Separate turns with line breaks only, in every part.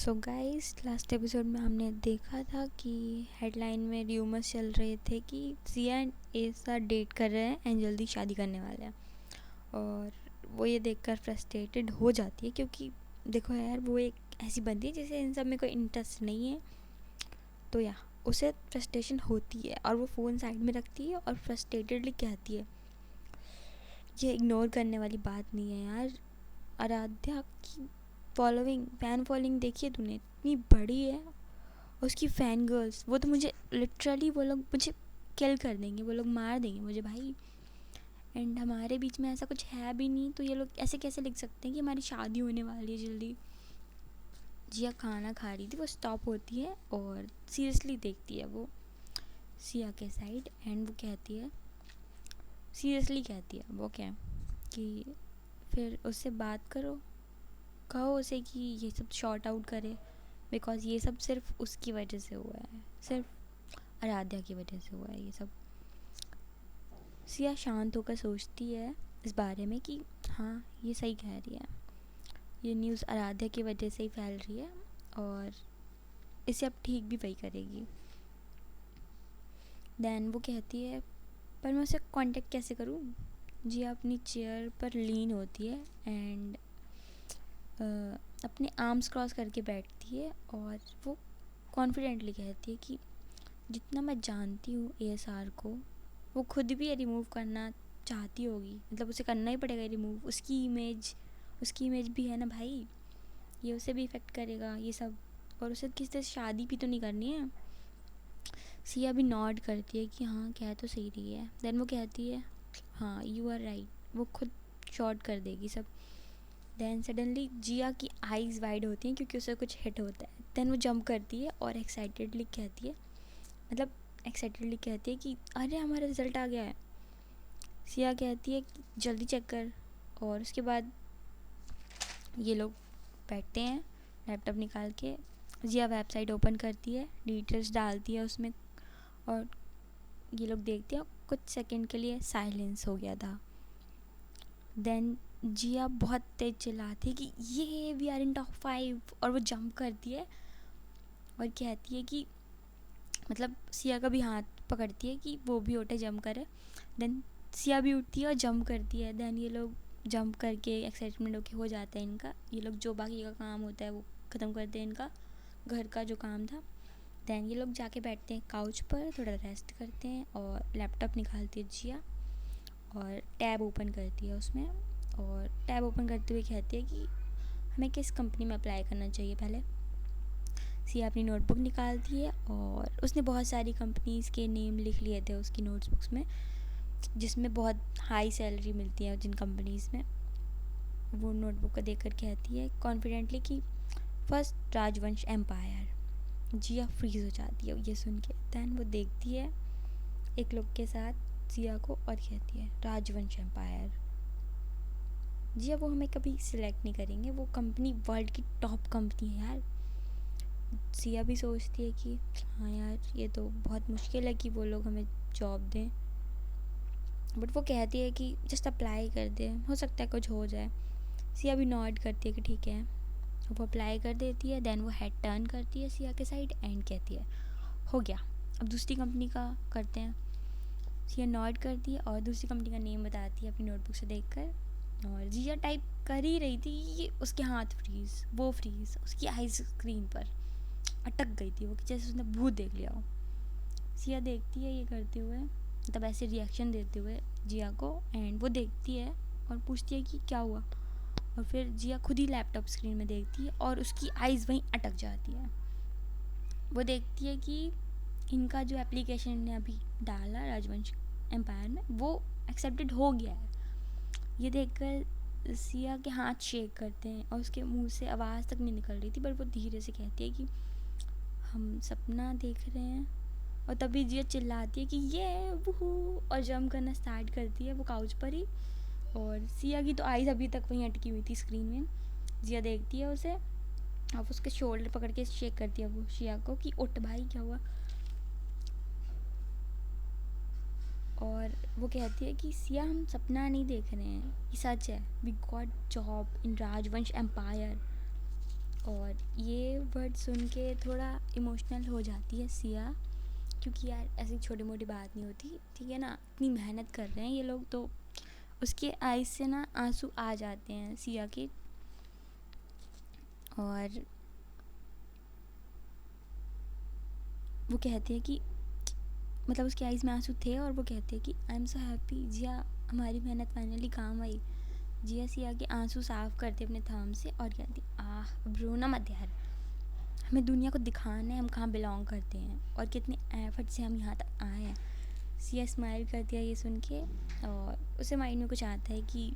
So guys, last episode में हमने देखा था कि हेडलाइन में र्यूमर्स चल रहे थे कि सिया एंड एसा डेट कर रहे हैं एंड जल्दी शादी करने वाले हैं। और वो ये देखकर फ्रस्ट्रेटेड हो जाती है क्योंकि देखो यार, वो एक ऐसी बंदी है जिसे इन सब में कोई इंटरेस्ट नहीं है। तो या उसे फ्रस्ट्रेशन होती है और वो फ़ोन साइड में रखती है और फ्रस्ट्रेटेडली कहती है, ये इग्नोर करने वाली बात नहीं है यार। आराध्या की फैन फॉलोइंग देखिए तूने, इतनी बड़ी है। उसकी फ़ैन गर्ल्स, वो तो मुझे लिटरली, वो लोग मुझे किल कर देंगे, वो लोग मार देंगे मुझे भाई। एंड हमारे बीच में ऐसा कुछ है भी नहीं, तो ये लोग ऐसे कैसे लिख सकते हैं कि हमारी शादी होने वाली है जल्दी। जिया खाना खा रही थी, वो स्टॉप होती है और सीरियसली देखती है वो सिया के साइड एंड वो कहती है, सीरियसली कहती है वो क्या, कि फिर उससे बात करो, कहो उसे कि ये सब शॉर्ट आउट करे, बिकॉज़ ये सब सिर्फ उसकी वजह से हुआ है, सिर्फ आराध्या की वजह से हुआ है ये सब। सिया शांत होकर सोचती है इस बारे में कि हाँ, ये सही कह रही है, ये न्यूज़ आराध्या की वजह से ही फैल रही है और इसे अब ठीक भी वही करेगी। देन वो कहती है, पर मैं उसे कांटेक्ट कैसे करूँ। जिया अपनी चेयर पर लीन होती है एंड अपने आर्म्स क्रॉस करके बैठती है और वो कॉन्फिडेंटली कहती है कि जितना मैं जानती हूँ एएसआर को, वो खुद भी ये रिमूव करना चाहती होगी, मतलब उसे करना ही पड़ेगा रिमूव। उसकी इमेज भी है ना भाई, ये उसे भी इफ़ेक्ट करेगा ये सब, और उसे किसी से शादी भी तो नहीं करनी है। सिया भी नॉड करती है कि हाँ, कह तो सही रही है। देन वो कहती है, हाँ यू आर राइट, वो खुद शॉर्ट कर देगी सब। देन सडनली जिया की आईज़ वाइड होती हैं क्योंकि उसे कुछ हिट होता है। देन वो जंप करती है और एक्साइटेडली कहती है, मतलब एक्साइटेडली कहती है कि अरे हमारा रिज़ल्ट आ गया है। सिया कहती है कि जल्दी चेक कर। और उसके बाद ये लोग बैठते हैं, लैपटॉप निकाल के जिया वेबसाइट ओपन करती है, डिटेल्स डालती है उसमें और ये लोग देखते हैं। कुछ सेकंड के लिए साइलेंस हो गया था। देन जिया बहुत तेज चिल्लाती है कि ये वी आर इन टॉप 5 और वो जंप करती है और कहती है कि, मतलब सिया का भी हाथ पकड़ती है कि वो भी उठे, जंप करे। देन सिया भी उठती है और जंप करती है। देन ये लोग जंप करके एक्साइटमेंट होके हो जाता है इनका, ये लोग जो बाकी का काम होता है वो ख़त्म करते हैं, इनका घर का जो काम था। देन ये लोग जाके बैठते हैं काउच पर, थोड़ा रेस्ट करते हैं और लैपटॉप निकालती है जिया और टैब ओपन करती है उसमें, और टैब ओपन करते हुए कहती है कि हमें किस कंपनी में अप्लाई करना चाहिए पहले। सिया अपनी नोटबुक निकालती है और उसने बहुत सारी कंपनीज़ के नेम लिख लिए थे उसकी नोटबुक्स में, जिसमें बहुत हाई सैलरी मिलती है जिन कंपनीज़ में। वो नोटबुक को देखकर कहती है कॉन्फिडेंटली कि फर्स्ट राजवंश एम्पायर। जिया फ्रीज हो जाती है ये सुन के। दैन वो देखती है एक लोग के साथ जिया को और कहती है राजवंश एम्पायर। जिया, वो हमें कभी सिलेक्ट नहीं करेंगे, वो कंपनी वर्ल्ड की टॉप कंपनी है यार। सिया भी सोचती है कि हाँ यार, ये तो बहुत मुश्किल है कि वो लोग हमें जॉब दें, बट वो कहती है कि जस्ट अप्लाई कर दे, हो सकता है कुछ हो जाए। सिया भी नॉड करती है कि ठीक है, वो अप्लाई कर देती है। देन वो हेड टर्न करती है सिया के साइड एंड कहती है हो गया, अब दूसरी कंपनी का करते हैं। सिया नॉड करती है और दूसरी कंपनी का नेम बताती है अपनी नोटबुक से देखकर। और जिया टाइप कर ही रही थी, ये उसके हाथ फ्रीज, वो फ्रीज, उसकी आईज स्क्रीन पर अटक गई थी वो, कि जैसे उसने भूत देख लिया हो। सिया देखती है ये करते हुए, मतलब ऐसे रिएक्शन देते हुए जिया को, एंड वो देखती है और पूछती है कि क्या हुआ। और फिर जिया खुद ही लैपटॉप स्क्रीन में देखती है और उसकी आइज़ वहीं अटक जाती है। वो देखती है कि इनका जो एप्लीकेशन ने अभी डाला राजवंश एम्पायर में, वो एक्सेप्टेड हो गया है। ये देखकर सिया के हाथ शेक करते हैं और उसके मुंह से आवाज़ तक नहीं निकल रही थी, पर वो धीरे से कहती है कि हम सपना देख रहे हैं। और तभी जिया चिल्लाती है कि ये वूहू, और जंप करना स्टार्ट करती है वो काउच पर ही। और सिया की तो आईज अभी तक वहीं अटकी हुई थी स्क्रीन में। जिया देखती है उसे और उसके शोल्डर पकड़ के शेक करती है वो सिया को कि उठ भाई, क्या हुआ। और वो कहती है कि सिया, हम सपना नहीं देख रहे हैं, ये सच है, वी गॉट जॉब इन राजवंश एम्पायर। और और ये वर्ड सुन के थोड़ा इमोशनल हो जाती है सिया, क्योंकि यार ऐसी छोटी मोटी बात नहीं होती, ठीक है ना, इतनी मेहनत कर रहे हैं ये लोग, तो उसके आईज से ना आंसू आ जाते हैं सिया के। और वो कहती है कि मतलब उसके आईज में आंसू थे, और वो कहती है कि आई एम सो हैप्पी जिया, हमारी मेहनत फाइनली काम आई। जिया सिया के आंसू साफ करती अपने थंब से और कहती आह अब रोना मत यार, हमें दुनिया को दिखाना है हम कहाँ बिलोंग करते हैं और कितने एफर्ट से हम यहाँ तक आए हैं। सिया स्माइल करती है ये सुन के, और उसे माइंड में कुछ आता है कि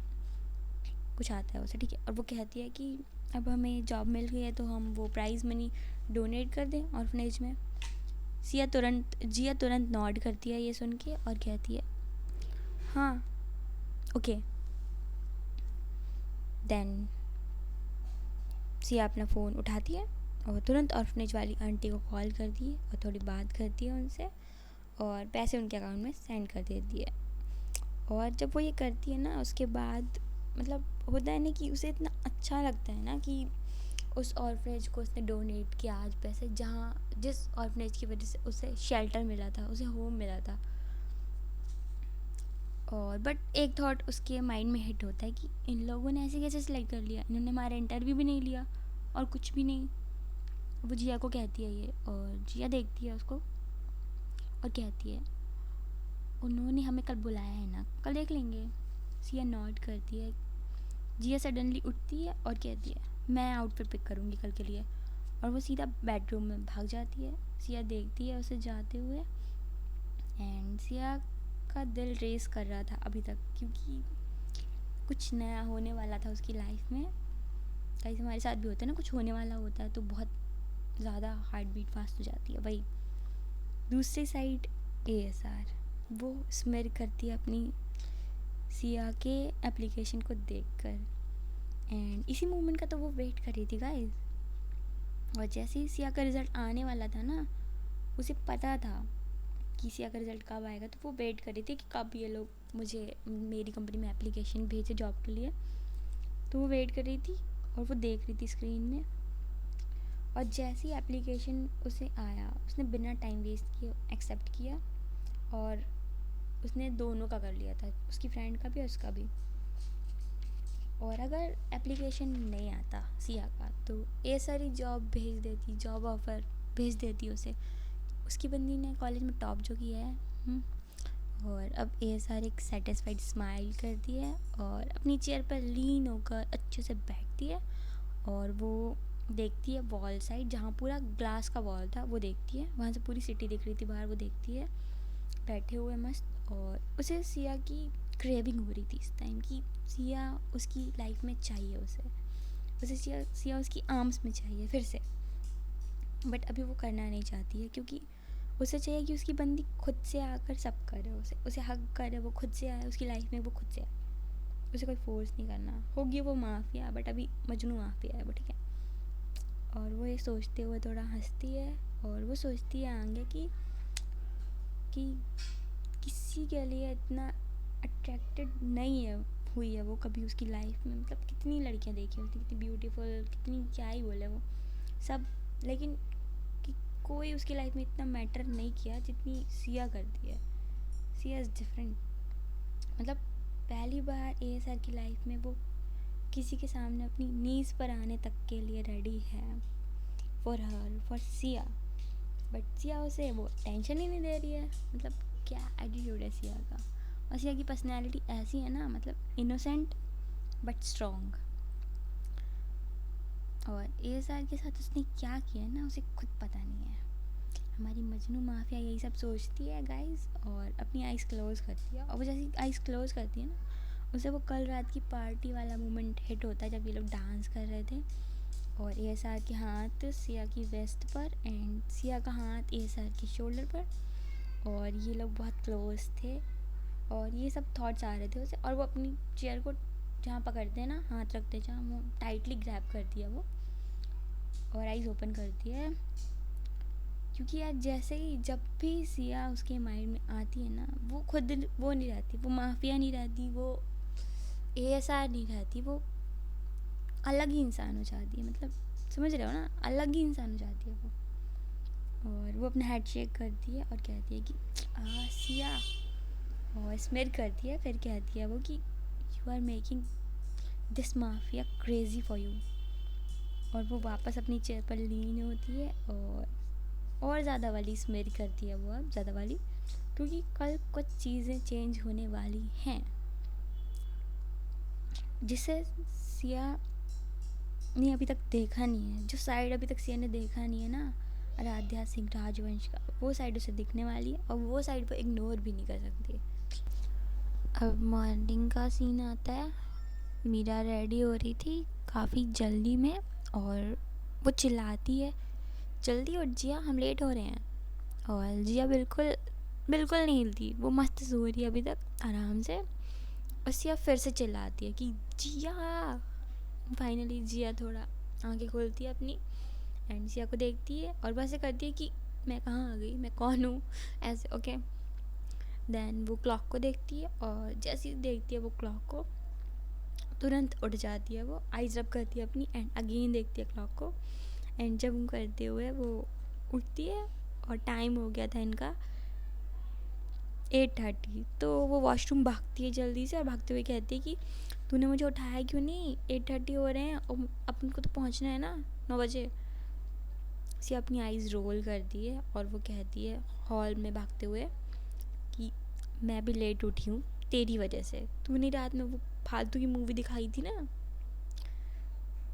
कुछ आता है उसे, ठीक है। और वो कहती है कि अब हमें जॉब मिल गई है तो हम वो प्राइज़ मनी डोनेट कर दें ऑर्फनेज में। जिया तुरंत नॉड करती है ये सुन के और कहती है हाँ ओके। देन सिया अपना फ़ोन उठाती है और तुरंत ऑर्फनेज वाली आंटी को कॉल करती है और थोड़ी बात करती है उनसे, और पैसे उनके अकाउंट में सेंड कर देती है। और जब वो ये करती है ना, उसके बाद मतलब होता है ना कि उसे इतना अच्छा लगता है ना कि उस ऑर्फनेज को उसने डोनेट किया आज पैसे, जहाँ जिस ऑर्फनेज की वजह से उसे शेल्टर मिला था, उसे होम मिला था। और बट एक थॉट उसके माइंड में हिट होता है कि इन लोगों ने ऐसे कैसे सिलेक्ट कर लिया, इन्होंने हमारा इंटरव्यू भी नहीं लिया और कुछ भी नहीं। वो जिया को कहती है ये, और जिया देखती है उसको और कहती है उन्होंने हमें कल बुलाया है ना, कल देख लेंगे। सिया नॉट करती है। जिया सडनली उठती है और कहती है मैं आउटफिट पिक करूँगी कल के लिए, और वो सीधा बेडरूम में भाग जाती है। सिया देखती है उसे जाते हुए, एंड सिया का दिल रेस कर रहा था अभी तक, क्योंकि कुछ नया होने वाला था उसकी लाइफ में। कहीं हमारे साथ भी होता है ना, कुछ होने वाला होता है तो बहुत ज़्यादा हार्ट बीट फास्ट हो जाती है। वही दूसरी साइड ASR वो स्मेर करती है अपनी सिया के एप्लीकेशन को देखकर, एंड इसी मोमेंट का तो वो वेट कर रही थी गाइस। और जैसे ही सिया का रिज़ल्ट आने वाला था ना, उसे पता था कि सिया का रिज़ल्ट कब आएगा, तो वो वेट कर रही थी कि कब ये लोग मुझे मेरी कंपनी में एप्लीकेशन भेजे जॉब के लिए। तो वो वेट कर रही थी और वो देख रही थी स्क्रीन में, और जैसे ही एप्लीकेशन उसे आया उसने बिना टाइम वेस्ट किए एक्सेप्ट किया, और उसने दोनों का कर लिया था, उसकी फ्रेंड का भी और उसका भी। और अगर एप्लीकेशन नहीं आता सिया का तो ये सारी जॉब भेज देती, जॉब ऑफ़र भेज देती उसे। उसकी बंदी ने कॉलेज में टॉप जो किया है। और अब ASR एक सेटिस्फाइड स्माइल करती है और अपनी चेयर पर लीन होकर अच्छे से बैठती है, और वो देखती है वॉल साइड जहाँ पूरा ग्लास का वॉल था, वो देखती है, वहाँ से पूरी सिटी दिख रही थी बाहर, वो देखती है बैठे हुए मस्त। और उसे सिया की क्रेविंग हो रही थी इस टाइम की, सिया उसकी लाइफ में चाहिए उसे सिया उसकी आर्म्स में चाहिए फिर से। बट अभी वो करना नहीं चाहती है, क्योंकि उसे चाहिए कि उसकी बंदी खुद से आकर सब करे, उसे हक करे, वो खुद से आए उसकी लाइफ में, वो खुद से आए, उसे कोई फोर्स नहीं करना। होगी वो माफिया, बट अभी मजनू माफिया है वो, ठीक है। और वो ये सोचते हुए थोड़ा हंसती है, और वो सोचती है आगे कि किसी के लिए इतना अट्रैक्टेड नहीं है हुई है वो कभी उसकी लाइफ में। मतलब कितनी लड़कियां देखी उसने, कितनी ब्यूटीफुल, कितनी क्या ही बोले वो सब, लेकिन कि कोई उसकी लाइफ में इतना मैटर नहीं किया जितनी सिया करती है। Siya is different. मतलब पहली बार ASR की लाइफ में वो किसी के सामने अपनी नीज़ पर आने तक के लिए रेडी है, फॉर सिया। बट सिया उसे वो टेंशन ही नहीं दे रही है। मतलब क्या एटीट्यूड है सिया का। और सिया की पर्सनैलिटी ऐसी है ना, मतलब इनोसेंट बट स्ट्रॉन्ग। और ASR के साथ उसने क्या किया ना, उसे खुद पता नहीं है। हमारी मजनू माफिया यही सब सोचती है गाइस, और अपनी आइज़ क्लोज़ करती है। और वो जैसी आइज़ क्लोज़ करती है ना, उसे वो कल रात की पार्टी वाला मोमेंट हिट होता है जब ये लोग डांस कर रहे थे, और ASR के हाथ सिया की वेस्ट पर एंड सिया का हाथ ASR के शोल्डर पर, और ये लोग बहुत क्लोज थे। और ये सब थॉट्स आ रहे थे उसे, और वो अपनी चेयर को जहाँ पकड़ते हैं ना, हाथ रखते जहाँ, वो टाइटली ग्रैब करती है वो, और आइज़ ओपन करती है। क्योंकि यार जैसे ही जब भी सिया उसके माइंड में आती है ना, वो खुद वो नहीं रहती, वो माफिया नहीं रहती, वो ASR नहीं रहती, वो अलग ही इंसान हो जाती है। मतलब समझ रहे हो ना, अलग ही इंसान हो जाती है वो। और वो अपना हेड शेक करती है और कहती है कि सिया, और स्मेर करती है, फिर कहती है वो कि you are making this mafia crazy for you. और वो वापस अपनी चेयर पर लीन होती है और ज़्यादा वाली स्मेर करती है वो, अब ज़्यादा वाली, क्योंकि कल कुछ चीज़ें चेंज होने वाली हैं जिसे सिया ने अभी तक देखा नहीं है। जो साइड अभी तक सिया ने देखा नहीं है ना आराध्या सिंह राजवंश का, वो साइड उसे दिखने वाली है और वो साइड वो इग्नोर भी नहीं कर सकती। अब मॉर्निंग का सीन आता है। मीरा रेडी हो रही थी काफ़ी जल्दी में और वो चिल्लाती है, जल्दी उठ जिया, हम लेट हो रहे हैं। और जिया बिल्कुल बिल्कुल नहीं हिलती, वो मस्त सो रही है अभी तक आराम से। और सिया फिर से चिल्लाती है कि जिया। फाइनली जिया थोड़ा आंखें खोलती है अपनी एंड सिया को देखती है और बस करती है कि मैं कहाँ आ गई, मैं कौन हूँ, ऐसे। ओके, देन वो क्लॉक को देखती है और जैसे ही देखती है वो क्लॉक को तुरंत उठ जाती है। वो आइज रब करती है अपनी एंड अगेन देखती है क्लॉक को एंड जब करते हुए वो उठती है और टाइम हो गया था इनका 8:30। तो वो वॉशरूम भागती है जल्दी से और भागते हुए कहती है कि तूने मुझे उठाया क्यों नहीं, 8:30 हो रहे हैं और अपन को तो पहुंचना है ना 9 बजे। सी अपनी आइज़ रोल करती है और वो कहती है हॉल में भागते हुए कि मैं भी लेट उठी हूँ तेरी वजह से, तूने रात में वो फालतू की मूवी दिखाई थी ना।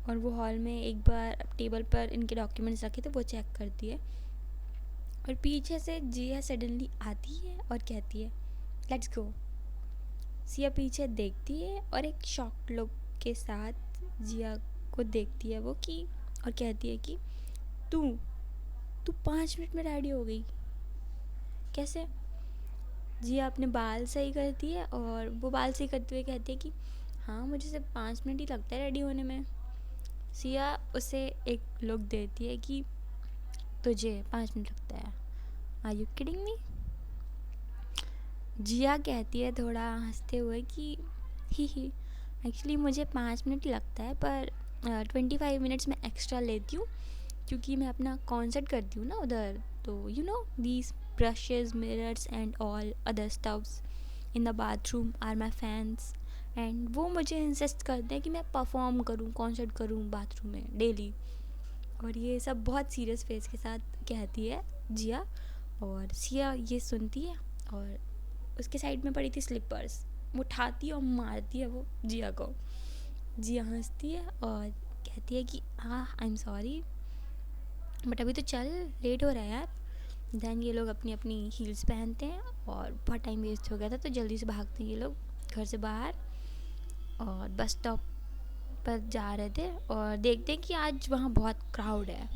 और वो हॉल में एक बार टेबल पर इनके डॉक्यूमेंट्स रखे थे वो चेक करती है और पीछे से जिया सडनली आती है और कहती है लेट्स गो। सिया पीछे देखती है और एक शॉक्ड लुक के साथ जिया को देखती है वो कि और कहती है कि तू 5 मिनट में रेडी हो गई कैसे। जिया अपने बाल सही करती है और वो बाल सही करते हुए कहती है कि हाँ मुझे सिर्फ 5 मिनट ही लगता है रेडी होने में। सिया उसे एक लुक देती है कि तुझे 5 मिनट लगता है, आर यू किडिंग मी। जिया कहती है थोड़ा हंसते हुए कि ही एक्चुअली मुझे 5 मिनट लगता है पर 25 मिनट्स में एक्स्ट्रा लेती हूँ क्योंकि मैं अपना कॉन्सर्ट करती हूँ ना उधर, तो you know these brushes mirrors and all other stuffs in the bathroom are my fans and वो मुझे इंसिस्ट करते हैं कि मैं परफॉर्म करूँ, कॉन्सर्ट करूँ बाथरूम में डेली। और ये सब बहुत सीरियस फेस के साथ कहती है जिया और सिया ये सुनती है और उसके साइड में पड़ी थी स्लीपर्स, वो उठाती है और मारती है वो जिया को। जिया हंसती है और कहती है कि आई एम सॉरी बट अभी तो चल, लेट हो रहा है यार। देन ये लोग अपनी अपनी हील्स पहनते हैं और बहुत टाइम वेस्ट हो गया था तो जल्दी से भागते हैं ये लोग घर से बाहर और बस स्टॉप पर जा रहे थे और देखते हैं कि आज वहाँ बहुत क्राउड है।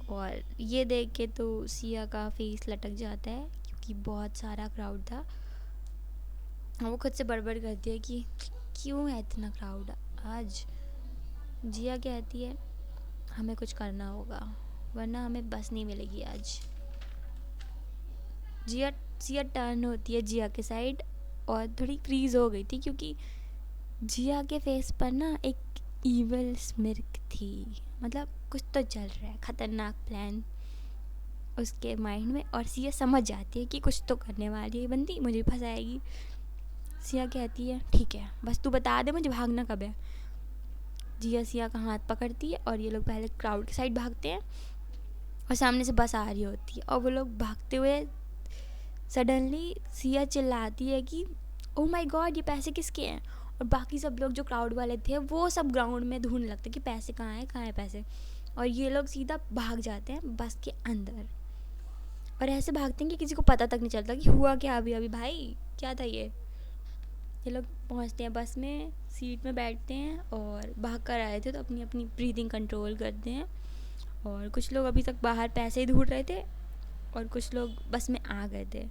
और ये देख के तो सिया का फेस लटक जाता है क्योंकि बहुत सारा क्राउड था। वो खुद से बड़बड़ करती है कि क्यों है इतना क्राउड आज। जिया कहती है हमें कुछ करना होगा वरना हमें बस नहीं मिलेगी आज। सिया टर्न होती है जिया के साइड और थोड़ी फ्रीज हो गई थी क्योंकि जिया के फेस पर ना एक ईवल स्मिर्क थी, मतलब कुछ तो चल रहा है, खतरनाक प्लान उसके माइंड में। और सिया समझ जाती है कि कुछ तो करने वाली है बंदी, मुझे फंसाएगी। सिया कहती है ठीक है बस तू बता दे मुझे भागना कब है। जिया सिया का हाथ पकड़ती है और ये लोग पहले क्राउड के साइड भागते हैं और सामने से बस आ रही होती है और वो लोग भागते हुए सडनली सिया चिल्लाती है कि ओह माय गॉड ये पैसे किसके हैं। और बाकी सब लोग जो क्राउड वाले थे वो सब ग्राउंड में ढूंढने लगते कि पैसे कहाँ हैं पैसे। और ये लोग सीधा भाग जाते हैं बस के अंदर और ऐसे भागते हैं कि किसी को पता तक नहीं चलता कि हुआ क्या अभी भाई क्या था ये लोग पहुंचते हैं बस में, सीट में बैठते हैं और भाग कर आए थे तो अपनी अपनी ब्रीदिंग कंट्रोल करते हैं। और कुछ लोग अभी तक बाहर पैसे ही ढूंढ रहे थे और कुछ लोग बस में आ गए थे।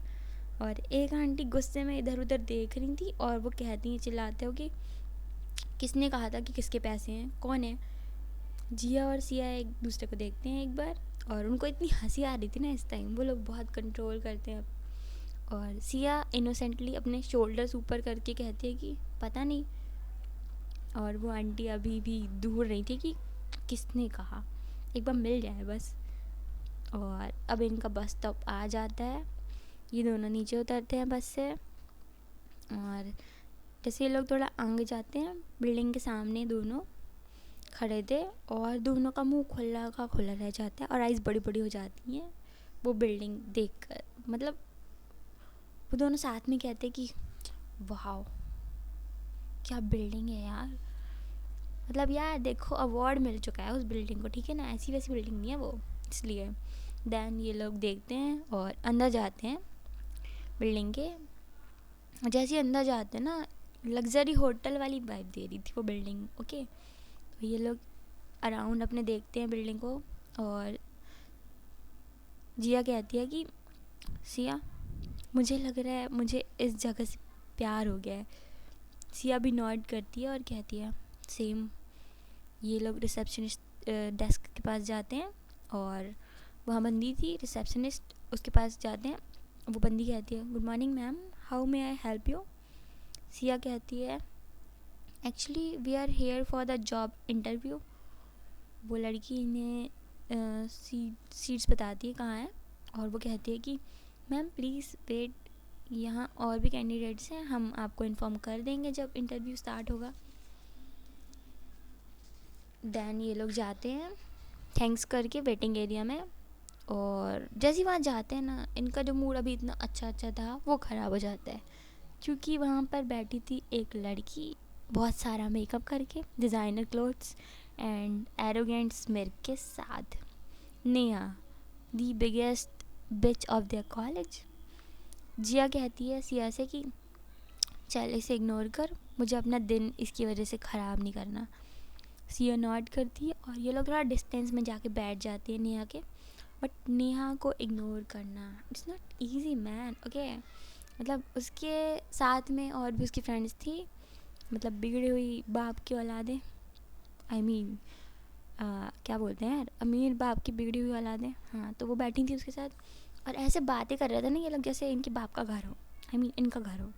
और एक आंटी गुस्से में इधर उधर देख रही थी और वो कहती हैं चिल्लाते हो कि किसने कहा था कि किसके पैसे हैं, कौन है। जिया और सिया एक दूसरे को देखते हैं एक बार और उनको इतनी हंसी आ रही थी ना इस टाइम, वो लोग बहुत कंट्रोल करते हैं। और सिया इनोसेंटली अपने शोल्डर्स ऊपर करके कहती है कि पता नहीं। और वो आंटी अभी भी ढूंढ रही थी कि किसने कहा, एक बार मिल जाए बस। और अब इनका बस स्टॉप आ जाता है, ये दोनों नीचे उतरते हैं बस से। और जैसे ये लोग थोड़ा आगे जाते हैं, बिल्डिंग के सामने दोनों खड़े थे और दोनों का मुंह खुला का खुला रह जाता है और आइज़ बड़ी बड़ी हो जाती हैं वो बिल्डिंग देखकर। मतलब वो दोनों साथ में कहते हैं कि वाह क्या बिल्डिंग है यार, मतलब यार देखो अवार्ड मिल चुका है उस बिल्डिंग को, ठीक है ना, ऐसी वैसी बिल्डिंग नहीं है वो, इसलिए। देन ये लोग देखते हैं और अंदर जाते हैं बिल्डिंग के। जैसे ही अंदर जाते हैं ना, लग्जरी होटल वाली वाइब दे रही थी वो बिल्डिंग। ओके, तो ये लोग अराउंड अपने देखते हैं बिल्डिंग को। और जिया कहती है कि सिया मुझे लग रहा है मुझे इस जगह से प्यार हो गया है। सिया भी नॉट करती है और कहती है सेम। ये लोग रिसेप्शनिस्ट डेस्क के पास जाते हैं और वहाँ बंदी थी रिसेप्शनिस्ट, उसके पास जाते हैं। वो बंदी कहती है good morning ma'am, how may I help you. Siya कहती है actually we are here for the job interview. वो लड़की इन्हें सीट्स बताती है कहाँ है, और वो कहती है कि मैम प्लीज़ वेट, यहाँ और भी कैंडिडेट्स हैं, हम आपको इन्फॉर्म कर देंगे जब इंटरव्यू स्टार्ट होगा। देन ये लोग जाते हैं थैंक्स करके वेटिंग एरिया में। और जैसे ही वहाँ जाते हैं ना, इनका जो मूड अभी इतना अच्छा था वो ख़राब हो जाता है, क्योंकि वहाँ पर बैठी थी एक लड़की बहुत सारा मेकअप करके, designer clothes and arrogant smirk के साथ, Neha the biggest bitch of their college. Jiya कहती है सिया से कि चल इसे इग्नोर कर, मुझे अपना दिन इसकी वजह से ख़राब नहीं करना। सिया नॉट करती है और ये लोग थोड़ा डिस्टेंस में जाके बैठ जाते हैं नेहा के। बट नेहा को इग्नोर करना it's not easy man. Okay, मतलब उसके साथ में और भी उसकी फ्रेंड्स थी, मतलब बिगड़ी हुई बाप की औलादें, आई मीन क्या बोलते हैं यार, अमीर बाप की बिगड़ी हुई औलादें। हाँ, तो वो बैठी थी उसके साथ और ऐसे बातें कर रहे थे ना ये लोग जैसे इनके बाप का घर हो, आई मीन इनका घर हो।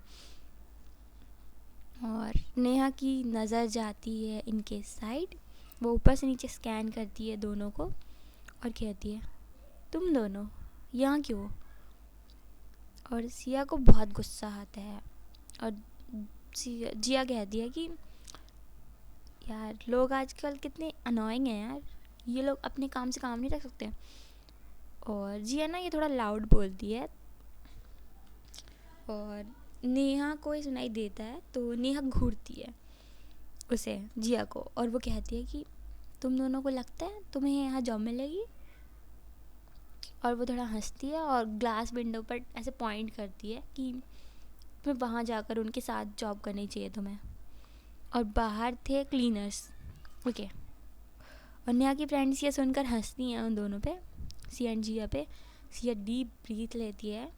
और नेहा की नज़र जाती है इनके साइड, वो ऊपर से नीचे स्कैन करती है दोनों को और कहती है तुम दोनों यहाँ क्यों। और सिया को बहुत गुस्सा आता है और जिया कहती है कि यार लोग आजकल कितने अनोइंग हैं यार, ये लोग अपने काम से काम नहीं रख सकते। और जिया ना ये थोड़ा लाउड बोलती है और नेहा को ही सुनाई देता है, तो नेहा घूरती है उसे, जिया को, और वो कहती है कि तुम दोनों को लगता है तुम्हें यहाँ जॉब मिलेगी। और वो थोड़ा हंसती है और ग्लास विंडो पर ऐसे पॉइंट करती है कि तुम्हें वहाँ जाकर उनके साथ जॉब करनी चाहिए तुम्हें। और बाहर थे क्लीनर्स। ओके, और नेहा की फ्रेंड्स ये सुनकर हंसती हैं उन दोनों पे, सिया एंड जिया पे। सिया डीप ब्रीथ लेती है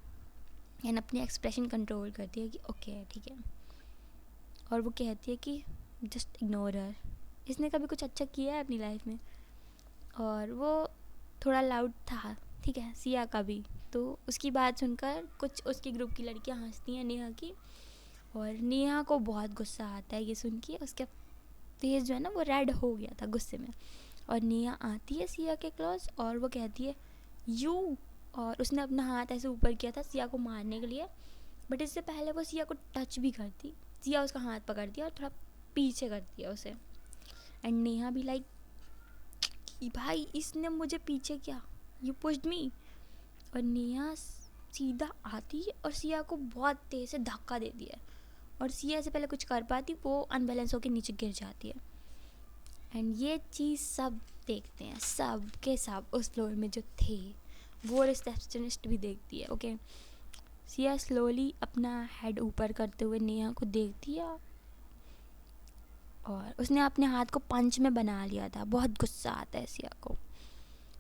एंड अपने एक्सप्रेशन कंट्रोल करती है कि ओके ठीक है। और वो कहती है कि जस्ट इग्नोर हर, इसने कभी कुछ अच्छा किया है अपनी लाइफ में। और वो थोड़ा लाउड था, ठीक है, सिया का भी, तो उसकी बात सुनकर कुछ उसके ग्रुप की लड़कियां हंसती हैं नेहा की। और नेहा को बहुत गुस्सा आता है ये सुन के, उसका फेस जो है ना वो रेड हो गया था गुस्से में। और नेहा आती है सिया के क्लोज और वो कहती है यू, और उसने अपना हाथ ऐसे ऊपर किया था सिया को मारने के लिए, बट इससे पहले वो सिया को टच भी करती, सिया उसका हाथ पकड़ती है और थोड़ा पीछे करती है उसे। एंड नेहा भी लाइक कि भाई इसने मुझे पीछे किया, यू पुश्ड मी। और नेहा सीधा आती है और सिया को बहुत तेज़ से धक्का देती है और सिया से पहले कुछ कर पाती वो अनबैलेंस होकर नीचे गिर जाती है। एंड ये चीज़ सब देखते हैं, सब के सब उस फ्लोर में जो थे, वो रिसेप्शनिस्ट भी देखती है। ओके, सिया स्लोली अपना हेड ऊपर करते हुए नेहा को देखती है और उसने अपने हाथ को पंच में बना लिया था, बहुत गुस्सा आता है सिया को।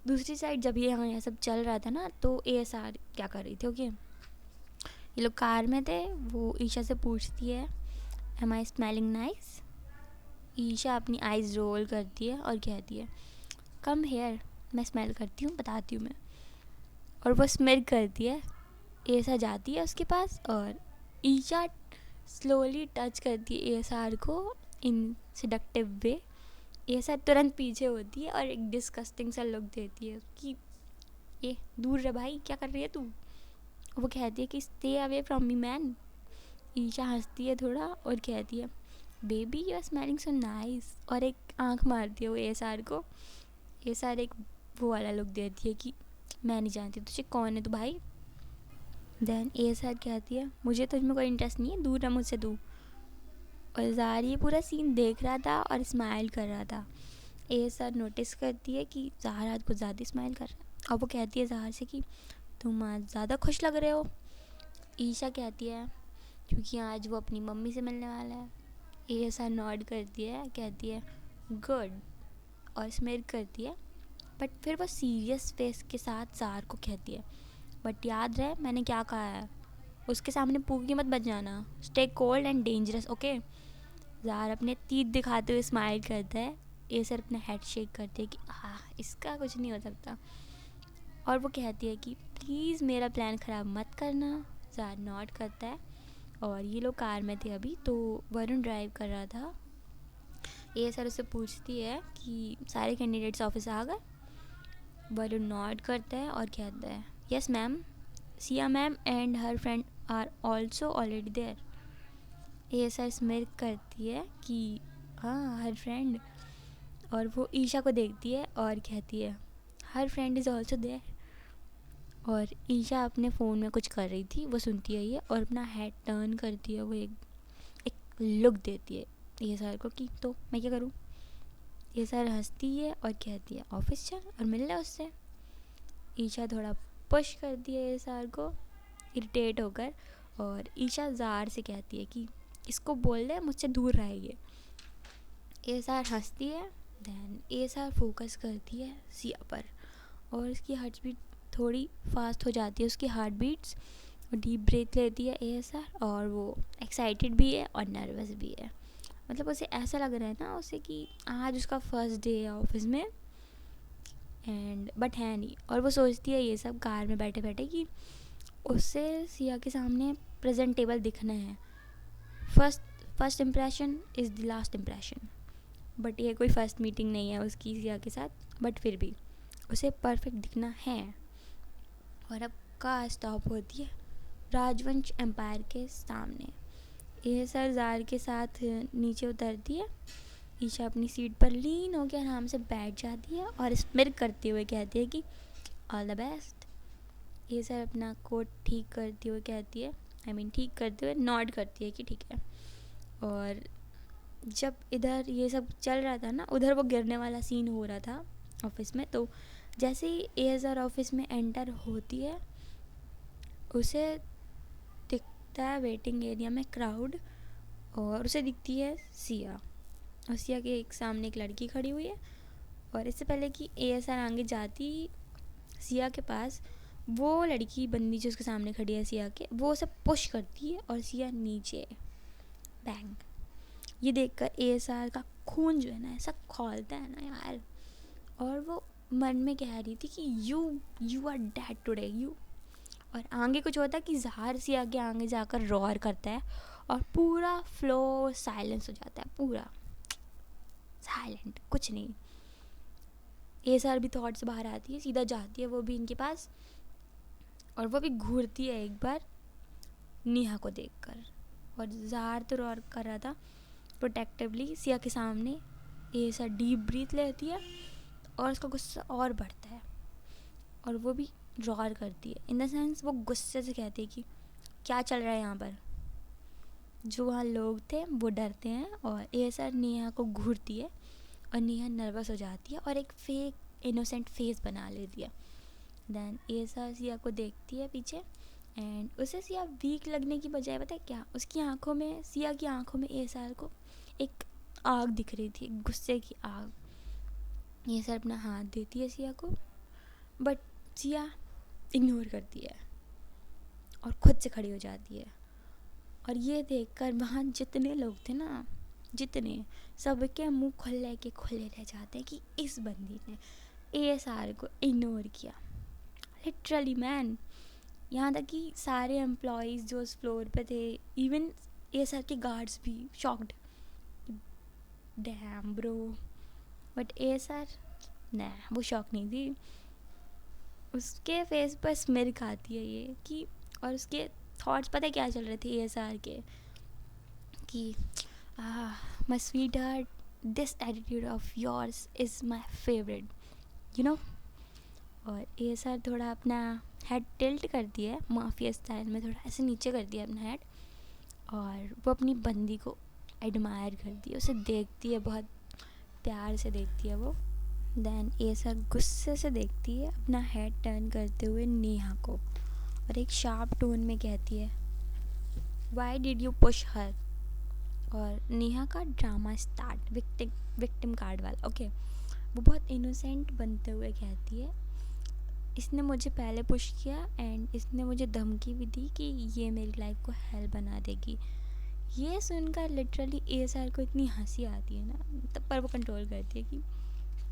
दूसरी साइड जब ये सब चल रहा था ना, तो ASR क्या कर रही थी, ओके, ये लोग कार में थे, वो ईशा से पूछती है एम आई स्मेलिंग नाइस। ईशा अपनी आइज़ रोल करती है और कहती है कम हेयर, मैं स्मेल करती हूँ, बताती हूँ मैं। और वो स्मेल करती है, ऐसा जाती है उसके पास और ईशा स्लोली टच करती है ASR को इन सिडक्टिव वे ये सब तुरंत पीछे होती है और एक डिस्कस्टिंग सा लुक देती है कि ये दूर रह भाई, क्या कर रही है तू। वो कहती है कि stay away from me man. Isha हंसती है थोड़ा और कहती है baby you are smelling so nice, और एक आंख मारती है वो एएसआर को। एएसआर एक वो वाला लुक देती है कि मैं नहीं जानती तुझे कौन है तू भाई। देन एएसआर कहती है मुझे तुझ में कोई इंटरेस्ट नहीं है, दूर रह मुझसे तू। और ज़ार ये पूरा सीन देख रहा था और स्माइल कर रहा था। एएसआर नोटिस करती है कि ज़ार आज कुछ ज़्यादा स्माइल कर रहा है और वो कहती है ज़ार से कि तुम आज ज़्यादा खुश लग रहे हो। ईशा कहती है क्योंकि आज वो अपनी मम्मी से मिलने वाला है। एएसआर नॉड करती है, कहती है गुड, और स्मिर करती है। बट फिर वो सीरियस फेस के साथ ज़ार को कहती है बट याद रहे मैंने क्या कहा है, उसके सामने पूकी मत बच जाना, stay cold and dangerous okay. ज़ार अपने तीत दिखाते हुए स्माइल करता है। एएसआर अपना हेड शेक करते हैं कि हाँ इसका कुछ नहीं हो सकता, और वो कहती है कि प्लीज़ मेरा प्लान ख़राब मत करना। ज़ार नॉट करता है और ये लोग कार में थे अभी, तो वरुण ड्राइव कर रहा था। एएसआर उससे पूछती है कि सारे कैंडिडेट्स ऑफिस आ गए। वरुण नॉट करता है और कहता है yes ma'am, Siya ma'am and her friend are also already there. ASR smirk करती है कि हाँ हर फ्रेंड, और वो ईशा को देखती है और कहती है her friend is also there. और ईशा अपने फ़ोन में कुछ कर रही थी, वो सुनती है ये और अपना हेड टर्न करती है। वो एक लुक देती है ये सर को कि तो मैं क्या करूँ। ये सर हंसती है और कहती है ऑफिस चल और मिल ले उससे। ईशा थोड़ा पुश करती है ये सर को इरिटेट होकर, और ईशा ज़ार से कहती है कि इसको बोल दे मुझसे दूर रहेगी। ये सर हंसती है। देन ये सर फोकस करती है सिया पर, और उसकी हार्ट बीट थोड़ी फास्ट हो जाती है, उसकी हार्ट बीट्स। डीप ब्रेथ लेती है एएसआर, और वो एक्साइटेड भी है और नर्वस भी है। मतलब उसे ऐसा लग रहा है ना उसे कि आज उसका फर्स्ट डे है ऑफिस में, एंड बट है नहीं। और वो सोचती है ये सब कार में बैठे बैठे कि उससे सिया के सामने प्रेजेंटेबल दिखना है। First impression is the last impression. But ये कोई फर्स्ट मीटिंग नहीं है उसकी सिया के साथ, बट फिर भी उसे परफेक्ट दिखना है। और अब कार स्टॉप होती है राजवंश एम्पायर के सामने। ये सर ज़ार के साथ नीचे उतरती है। ईशा अपनी सीट पर लीन होकर आराम से बैठ जाती है और स्मिर करते हुए कहती है कि ऑल द बेस्ट। ये सर अपना कोट ठीक करते हुए कहती है ठीक करते हुए नॉड करती है कि ठीक है। और जब इधर ये सब चल रहा था ना, उधर वो गिरने वाला सीन हो रहा था ऑफिस में, तो जैसे ही एएसआर ऑफिस में एंटर होती है उसे दिखता है वेटिंग एरिया में क्राउड, और उसे दिखती है सिया। और सिया के एक सामने एक लड़की खड़ी हुई है, और इससे पहले कि एएसआर आगे जाती सिया के पास, वो लड़की बंदी जो उसके सामने खड़ी है सिया के, वो उसे पुश करती है और सिया नीचे बैंग। ये देखकर एएसआर का खून जो है ना ऐसा खौलता है ना यार, और वो मन में कह रही थी कि you are dead today you. और आगे कुछ होता है कि ज़ार सिया के आगे जाकर रॉर करता है और पूरा फ्लो साइलेंस हो जाता है, पूरा साइलेंट, कुछ नहीं। एएसआर भी थॉट से बाहर आती है, सीधा जाती है वो भी इनके पास, और वो भी घूरती है एक बार नेहा को देखकर। और ज़ार तो रॉर कर रहा था प्रोटेक्टिवली सिया के सामने। एएसआर डीप ब्रीथ लेती है और उसका गुस्सा और बढ़ता है, और वो भी रॉर करती है इन द सेंस वो गुस्से से कहती है कि क्या चल रहा है यहाँ पर। जो वहाँ लोग थे वो डरते हैं, और एएसआर नेहा को घूरती है और नेहा नर्वस हो जाती है और एक फेक इनोसेंट फेस बना लेती है। देन एएसआर सिया को देखती है पीछे, एंड उसे सिया वीक लगने की बजाय पता है क्या, उसकी आंखों में, सिया की आंखों में एएसआर को एक आग दिख रही थी, गुस्से की आग। एएसआर अपना हाथ देती है सिया को, बट सिया इग्नोर करती है और खुद से खड़ी हो जाती है। और ये देखकर वहाँ जितने लोग थे ना, जितने, सबके मुंह खुले के खुले रह जाते हैं कि इस बंदी ने एएसआर को इग्नोर किया। लिटरली मैन, यहाँ तक कि सारे एम्प्लॉयज़ जो उस फ्लोर पे थे, इवन एएसआर के गार्ड्स भी shocked. Damn bro, but ASR ना, वो शौक नहीं थी उसके फेस पर। स्मिर्क आती है ये कि, और उसके थॉट्स पता है क्या चल रहे थे ASR के कि my sweet heart, this attitude of yours is my favourite, you know. और ASR थोड़ा अपना हेड टिल्ट कर दिया है माफिया स्टाइल में, थोड़ा ऐसे नीचे कर दिया अपना हेड, और वो अपनी बंदी को एडमायर करती है, उसे देखती है, बहुत प्यार से देखती है वो। देन ASR गुस्से से देखती है, अपना हेड टर्न करते हुए नेहा को, और एक शार्प टोन में कहती है, वाई डिड यू पुश हर। और नेहा का ड्रामा स्टार्ट, विक्टिम कार्ड वाला। ओके, वो बहुत इनोसेंट बनते हुए कहती है, इसने मुझे पहले पुश किया एंड इसने मुझे धमकी भी दी कि ये मेरी लाइफ को हेल बना देगी। ये सुनकर लिटरली ASR को इतनी हंसी आती है ना, तब पर वो कंट्रोल करती है कि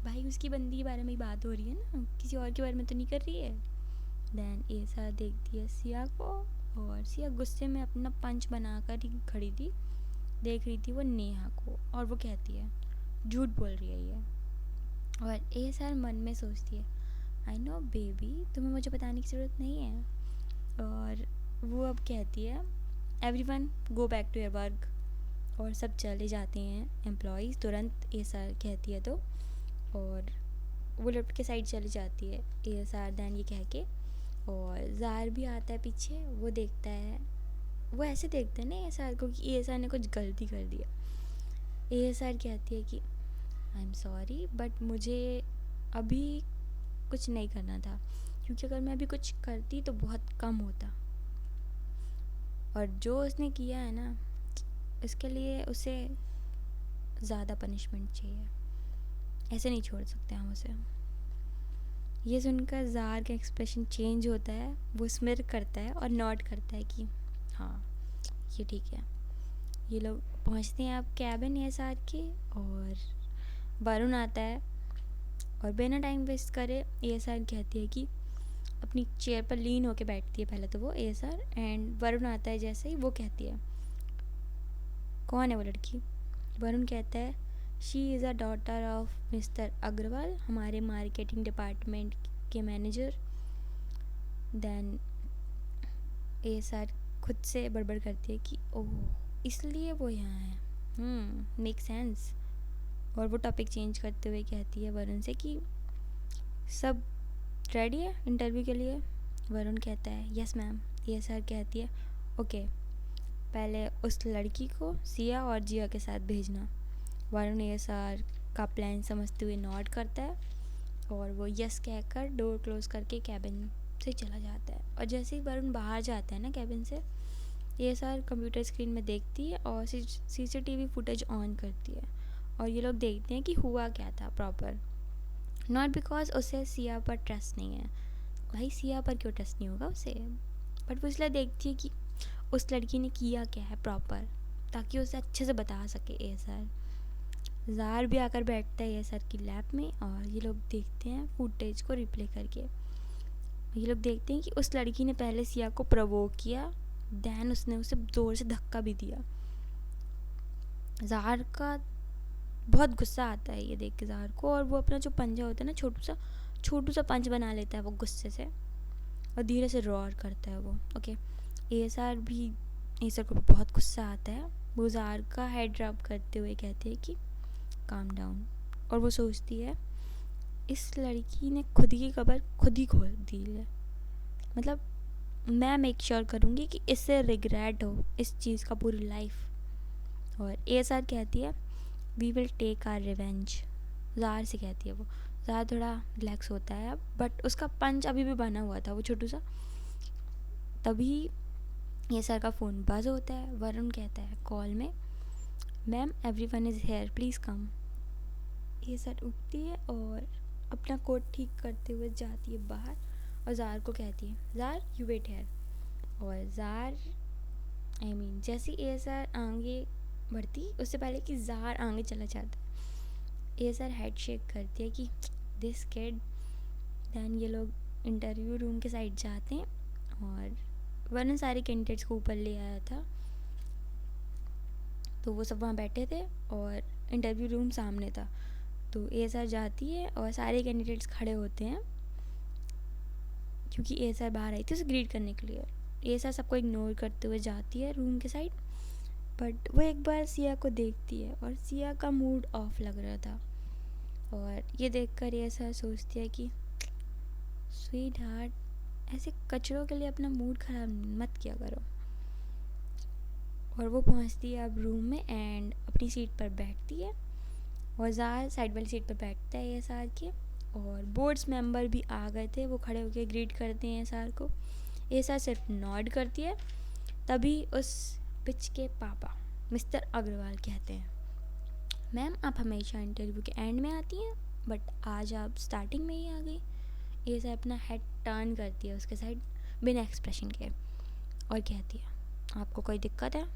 भाई उसकी बंदी के बारे में ही बात हो रही है ना, किसी और के बारे में तो नहीं कर रही है। देन ASR देखती है सिया को, और सिया गुस्से में अपना पंच बनाकर ही खड़ी थी, देख रही थी वो नेहा को, और वो कहती है झूठ बोल रही है ये। और ASR मन में सोचती है, आई नो बेबी, तुम्हें मुझे बताने की ज़रूरत नहीं है। और वो अब कहती है, everyone go back to your work, और सब चले जाते हैं एम्प्लॉयज़ तुरंत, ASR कहती है तो। और वो लिफ्ट के साइड चली जाती है ASR दैन ये कह के, और जार भी आता है पीछे, वो देखता है, वो ऐसे देखता है ना ASR को कि ASR ने कुछ गलती कर दिया। ASR कहती है कि आई एम सॉरी, बट मुझे अभी कुछ नहीं करना था, क्योंकि अगर मैं अभी कुछ करती तो बहुत कम होता, और जो उसने किया है ना, इसके लिए उसे ज़्यादा पनिशमेंट चाहिए, ऐसे नहीं छोड़ सकते हम उसे। ये सुनकर जार का एक्सप्रेशन चेंज होता है, वो स्मिर करता है और नॉट करता है कि हाँ ये ठीक है। ये लोग पहुंचते हैं अब कैबिन ASR के, और वरुण आता है, और बिना टाइम वेस्ट करे ASR कहती है कि अपनी चेयर पर लीन होके बैठती है पहले तो वो ASR, एंड वरुण आता है जैसे ही, वो कहती है कौन है वो लड़की। वरुण कहता है she is a daughter of mister Agarwal, हमारे मार्केटिंग डिपार्टमेंट के मैनेजर। देन ASR खुद से बड़बड़ करती है कि ओह इसलिए वो यहाँ है, मेक सेंस। और वो टॉपिक चेंज करते हुए कहती है वरुण से कि सब रेडी है इंटरव्यू के लिए। वरुण कहता है यस मैम। ASR कहती है ओके, पहले उस लड़की को सिया और जिया के साथ भेजना। वरुण ASR का प्लान समझते हुए नॉट करता है, और वो यस कहकर डोर क्लोज करके कैबिन से चला जाता है। और जैसे ही वरुण बाहर जाता है ना कैबिन से, ASR कंप्यूटर स्क्रीन में देखती है और CCTV फुटेज ऑन करती है, और ये लोग देखते हैं कि हुआ क्या था प्रॉपर। नॉट बिकॉज उसे सिया पर ट्रस्ट नहीं है, भाई सिया पर क्यों ट्रस्ट नहीं होगा उसे, बट वो इसलिए देखती है कि उस लड़की ने किया क्या है प्रॉपर, ताकि उसे अच्छे से बता सके ASR। जार भी आकर बैठता है ASR की लैब में, और ये लोग देखते हैं फुटेज को रिप्ले करके। ये लोग देखते हैं कि उस लड़की ने पहले सिया को प्रोवोक किया, दैन उसने उसे जोर से धक्का भी दिया। जार का बहुत गुस्सा आता है ये देख के जार को, और वो अपना जो पंजा होता है ना, छोटू सा पंच बना लेता है वो गुस्से से, और धीरे से रॉर करता है वो। ओके, ASR को बहुत गुस्सा आता है, वो जार का हेड ड्रॉप करते हुए कहते हैं कि काम डाउन। और वो सोचती है इस लड़की ने खुद की कब्र खुद ही खोद दी है, मतलब मैं मेक श्योर करूँगी कि इससे रिग्रेट हो इस चीज़ का पूरी लाइफ। और ASR कहती है we will take our revenge. जार से कहती है वो। जार थोड़ा रिलैक्स होता है, बट उसका पंच अभी भी बना हुआ था वो छोटू सा। तभी ASR का फ़ोन बज होता है। वरुण कहता है कॉल में, ma'am everyone is here please come. ASR उठती है और अपना कोट ठीक करते हुए जाती है बाहर, और जार को कहती है जार यू वेट हेयर। और जार जैसे ASR आगे बढ़ती, उससे पहले कि जार आगे चला जाता है, ASR हेड शेक करती है कि दिस किड। दैन ये लोग इंटरव्यू रूम के साइड जाते हैं, और वरुण सारे कैंडिडेट्स को ऊपर ले आया था, तो वो सब वहाँ बैठे थे और इंटरव्यू रूम सामने था। तो एएसआर जाती है और सारे कैंडिडेट्स खड़े होते हैं क्योंकि एएसआर बाहर आई थी उसे ग्रीट करने के लिए। एएसआर सबको इग्नोर करते हुए जाती है रूम के साइड, बट वो एक बार सिया को देखती है और सिया का मूड ऑफ लग रहा था, और ये देखकर एएसआर सोचती है कि स्वीट हार्ट, ऐसे कचरों के लिए अपना मूड ख़राब मत किया करो। और वो पहुंचती है अब रूम में एंड अपनी सीट पर बैठती है, और ज़ार साइड वाली सीट पर बैठता है एएसआर के, और बोर्ड्स मेंबर भी आ गए थे, वो खड़े होकर ग्रीट करते हैं एएसआर को। एएसआर सिर्फ नॉड करती है। तभी उस पिच के पापा मिस्टर अग्रवाल कहते हैं, मैम आप हमेशा इंटरव्यू के एंड में आती हैं, बट आज आप स्टार्टिंग में ही आ गई। एएसआर अपना हेड टर्न करती है उसके साइड बिना एक्सप्रेशन के और कहती है, आपको कोई दिक्कत है?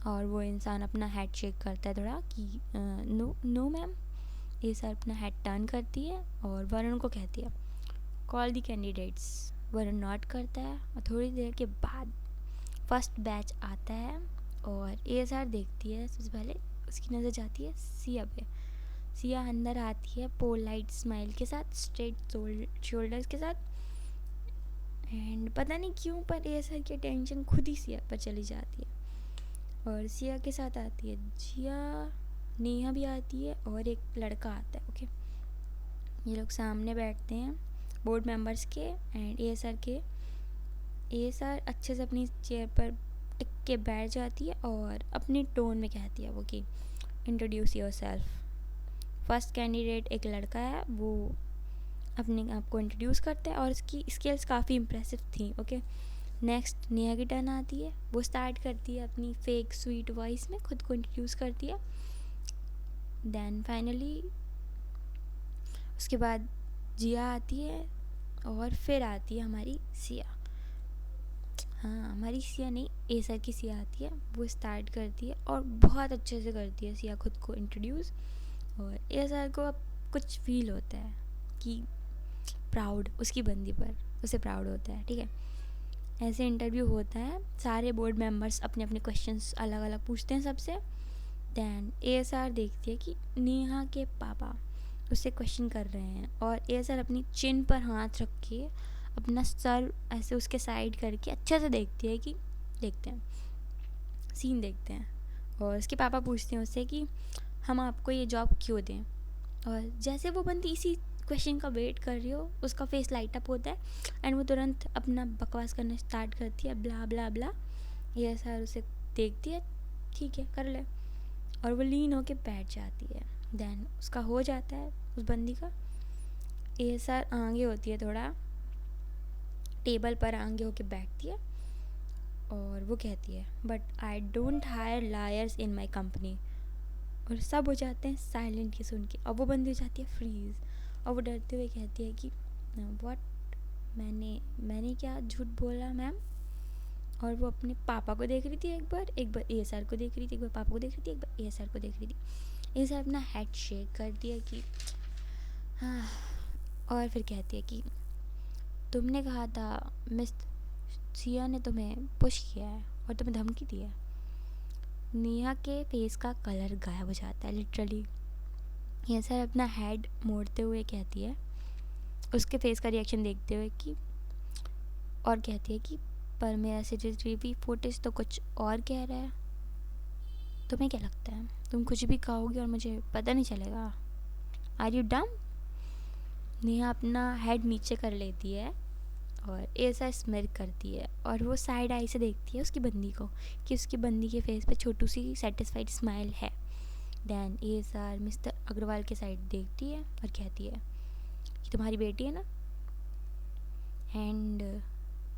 और वो इंसान अपना हेड शेक करता है थोड़ा कि नो मैम। एएसआर अपना हेड टर्न करती है और वरुण को कहती है, call the candidates. Varun note करता है और थोड़ी देर के बाद फर्स्ट बैच आता है, और एएसआर देखती है सबसे पहले उसकी नज़र जाती है सिया पे। सिया अंदर आती है पोलाइट स्माइल के साथ, स्ट्रेट शोल्डर्स के साथ, एंड पता नहीं क्यों पर एएसआर की अटेंशन खुद ही सिया पर चली जाती है। और सिया के साथ आती है जिया, नेहा भी आती है और एक लड़का आता है। ओके, ये लोग सामने बैठते हैं बोर्ड मेंबर्स के एंड एएसआर के। एएसआर अच्छे से अपनी चेयर पर टिक के बैठ जाती है और अपनी टोन में कहती है वो कि इंट्रोड्यूस योरसेल्फ। फर्स्ट कैंडिडेट एक लड़का है, वो अपने आप को इंट्रोड्यूस करता है और उसकी स्किल्स काफ़ी इम्प्रेसिव थी। ओके, नेक्स्ट नेहा की टर्न आती है, वो स्टार्ट करती है अपनी फेक स्वीट वॉइस में खुद को इंट्रोड्यूस करती है। देन फाइनली उसके बाद जिया आती है और फिर आती है हमारी सिया। हाँ, हमारी सिया नहीं, एएसआर की सिया आती है, वो स्टार्ट करती है और बहुत अच्छे से करती है सिया खुद को इंट्रोड्यूस। और एएसआर को अब कुछ फील होता है कि प्राउड उसकी बंदी पर, उसे प्राउड होता है। ठीक है, ऐसे इंटरव्यू होता है, सारे बोर्ड मेंबर्स अपने अपने क्वेश्चंस अलग अलग पूछते हैं सबसे। दैन एएसआर देखती है कि नेहा के पापा उससे क्वेश्चन कर रहे हैं, और एएसआर अपनी चिन पर हाथ रख के अपना सर ऐसे उसके साइड करके अच्छे से देखती है कि देखते हैं सीन देखते हैं। और उसके पापा पूछते हैं उससे कि हम आपको ये जॉब क्यों दें। और जैसे वो बंदी इसी क्वेश्चन का वेट कर रही हो, उसका फेस लाइट अप होता है एंड वो तुरंत अपना बकवास करना स्टार्ट करती है, ब्ला ब्ला ब्ला। एएसआर उसे देखती है, ठीक है कर ले, और वो लीन होके बैठ जाती है। देन उसका हो जाता है उस बंदी का। एएसआर आगे होती है, थोड़ा टेबल पर आगे होके बैठती है और वो कहती है, but I don't hire liars in my company. और सब हो जाते हैं साइलेंट ये सुन के, और वो बंदी हो जाती है फ्रीज, और वो डरते हुए कहती है कि व्हाट, मैंने क्या झूठ बोला मैम। और वो अपने पापा को देख रही थी, एक बार एएसआर को देख रही थी, एक बार पापा को देख रही थी, एक बार एएसआर को देख रही थी। एएसआर अपना हेड शेक करती है कि हाँ, और फिर कहती है कि तुमने कहा था मिस सिया ने तुम्हें पुश किया है और तुम्हें धमकी दी है। नेहा के फेस का कलर गायब हो जाता है लिटरली। एएसआर अपना हेड मोड़ते हुए कहती है, उसके फेस का रिएक्शन देखते हुए कि, और कहती है कि पर मेरा सीसीटीवी फुटेज तो कुछ और कह रहा है। तुम्हें क्या लगता है तुम कुछ भी कहोगी और मुझे पता नहीं चलेगा? आर यू डम? नेहा अपना हेड नीचे कर लेती है और ऐसा स्मिर करती है, और वो साइड आई से देखती है उसकी बंदी को कि उसकी बंदी के फेस पे छोटू सी सेटिस्फाइड स्माइल है। दैन एएसआर मिस्टर अग्रवाल के साइड देखती है और कहती है कि तुम्हारी बेटी है ना, एंड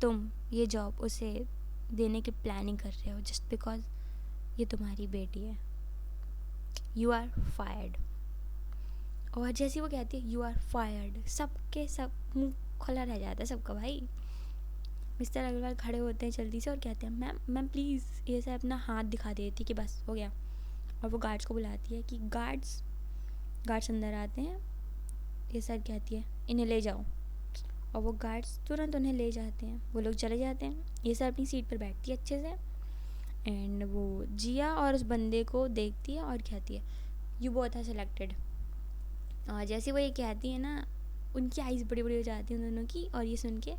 तुम ये जॉब उसे देने की प्लानिंग कर रहे हो जस्ट बिकॉज ये तुम्हारी बेटी है। You are fired. और जैसे वो कहती है यू आर फायर्ड, सबके सब मुँह खुला रह जाता है सबका भाई। मिस्टर अग्रवाल खड़े होते हैं जल्दी से और कहते हैं मैम प्लीज़। ये सब अपना हाथ दिखा देती कि बस हो गया, और वो गार्ड्स को बुलाती है कि गार्ड्स अंदर आते हैं। ये सर कहती है इन्हें ले जाओ, और वो गार्ड्स तुरंत उन्हें ले जाते हैं, वो लोग चले जाते हैं। ये सर अपनी सीट पर बैठती है अच्छे से, एंड वो जिया और उस बंदे को देखती है और कहती है यू बोथ आर सेलेक्टेड। और जैसे वो ये कहती है ना, उनकी आइज़ बड़ी बड़ी हो जाती हैं उन दोनों की, और ये सुन के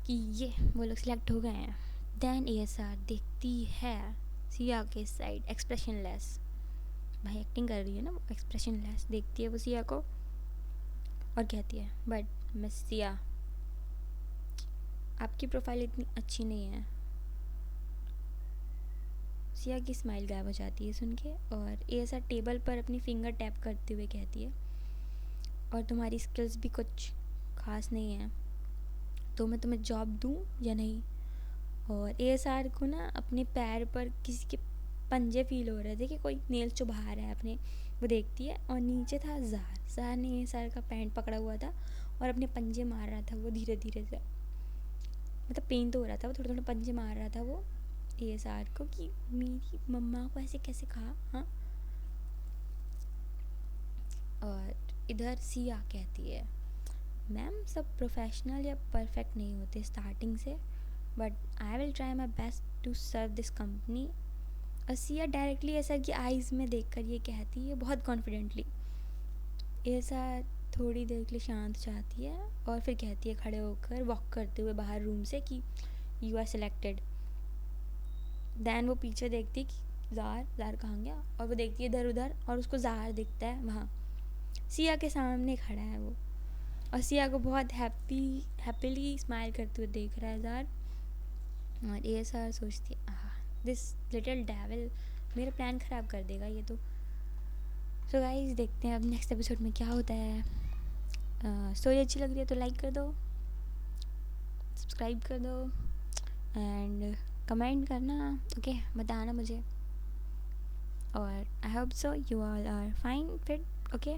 कि ये वो लोग सिलेक्ट हो गए हैं। देन ASR देखती है सिया के साइड, एक्सप्रेशनलेस, भाई एक्टिंग कर रही है ना वो, एक्सप्रेशनलेस देखती है वो सिया को और कहती है, बट मिस सिया, आपकी प्रोफाइल इतनी अच्छी नहीं है। सिया की स्माइल गायब हो जाती है सुन के, और ASR टेबल पर अपनी फिंगर टैप करते हुए कहती है, और तुम्हारी स्किल्स भी कुछ खास नहीं है, तो मैं तुम्हें जॉब दूँ या नहीं। और ASR को ना अपने पैर पर किसी के पंजे फील हो रहे थे कि कोई नेल चुभा रहा है अपने। वो देखती है और नीचे था ज़ार ने ASR का पैंट पकड़ा हुआ था और अपने पंजे मार रहा था वो धीरे धीरे से, मतलब पेन तो हो रहा था, वो थोड़े थोड़े पंजे मार रहा था वो ASR को कि मेरी मम्मा को ऐसे कैसे कहा, हाँ। और इधर सिया कहती है, मैम सब प्रोफेशनल या परफेक्ट नहीं होते स्टार्टिंग से, but I will try my best to serve this company. और सिया डायरेक्टली ASR की आइज़ में देखकर ये कहती है बहुत कॉन्फिडेंटली। ASR थोड़ी देर के लिए शांत जाती है और फिर कहती है खड़े होकर, वॉक करते हुए बाहर रूम से, कि यू आर सिलेक्टेड। दैन वो पीछे देखती है कि ज़ार कहाँ गया, और वो देखती है इधर उधर और उसको ज़ार दिखता है वहाँ, सिया के सामने खड़ा है वो, और सिया को बहुत हैप्पीली स्माइल करते हुए देख रहा है ज़ार। और ASR सोचती है, दिस लिटिल डेविल मेरा प्लान ख़राब कर देगा ये तो। सो गाइस देखते हैं अब नेक्स्ट एपिसोड में क्या होता है। स्टोरी अच्छी लग रही है तो लाइक कर दो, सब्सक्राइब कर दो, एंड कमेंट करना, ओके, बताना मुझे। और I hope so you all are fine fit, okay,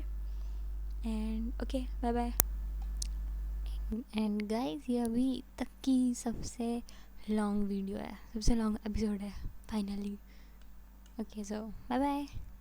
and okay, bye bye. And guys ये अभी तक की सबसे लॉन्ग वीडियो है, सबसे लॉन्ग एपिसोड है finally. Okay, so bye bye.